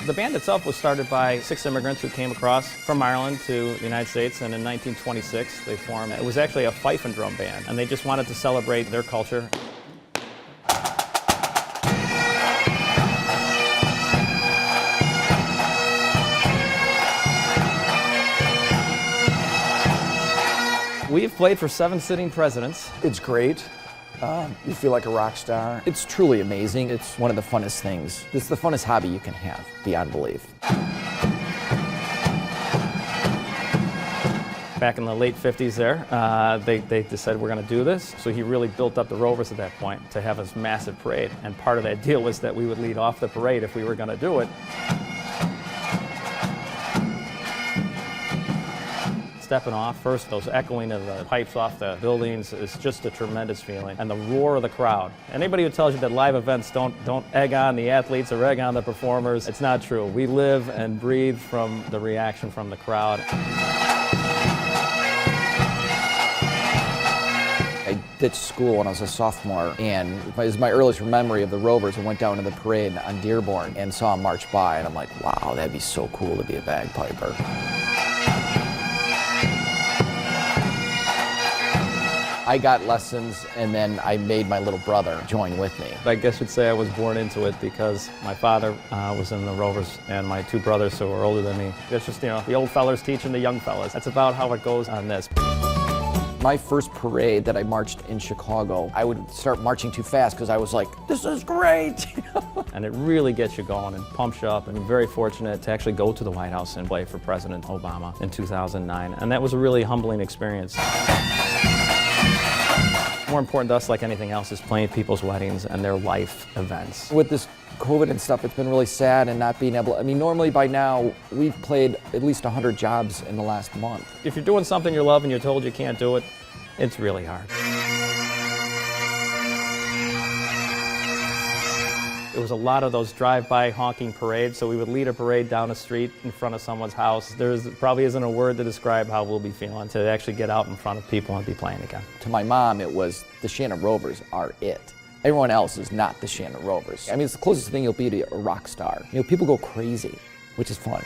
The band itself was started by 6 immigrants who came across from Ireland to the United States, and in 1926 they formed. It was actually a fife and drum band, and they just wanted to celebrate their culture. We've played for 7 sitting presidents. It's great. You feel like a rock star. It's truly amazing. It's one of the funnest things. It's the funnest hobby you can have, beyond belief. Back in the late 50s there, they decided we're going to do this. So he really built up the Rovers at that point to have this massive parade. And part of that deal was that we would lead off the parade if we were going to do it. Stepping off, first those echoing of the pipes off the buildings is just a tremendous feeling. And the roar of the crowd. Anybody who tells you that live events don't egg on the athletes or egg on the performers, it's not true. We live and breathe from the reaction from the crowd. I ditched school when I was a sophomore, and it was my earliest memory of the Rovers. I went down to the parade on Dearborn and saw them march by, and I'm like, wow, that'd be so cool to be a bagpiper. I got lessons, and then I made my little brother join with me. I guess you'd say I was born into it because my father was in the Rovers, and my 2 brothers who were older than me. It's just, you know, the old fellas teaching the young fellas. That's about how it goes on this. My first parade that I marched in Chicago, I would start marching too fast because I was like, this is great! And it really gets you going and pumps you up. And I'm very fortunate to actually go to the White House and play for President Obama in 2009. And that was a really humbling experience. More important to us, like anything else, is playing people's weddings and their life events. With this COVID and stuff, it's been really sad and not being able, I mean, normally by now, we've played at least 100 jobs in the last month. If you're doing something you love and you're told you can't do it, it's really hard. There was a lot of those drive-by honking parades, so we would lead a parade down a street in front of someone's house. There probably isn't a word to describe how we'll be feeling to actually get out in front of people and be playing again. To my mom, it was the Shannon Rovers are it. Everyone else is not the Shannon Rovers. I mean, it's the closest thing you'll be to a rock star. You know, people go crazy, which is fun.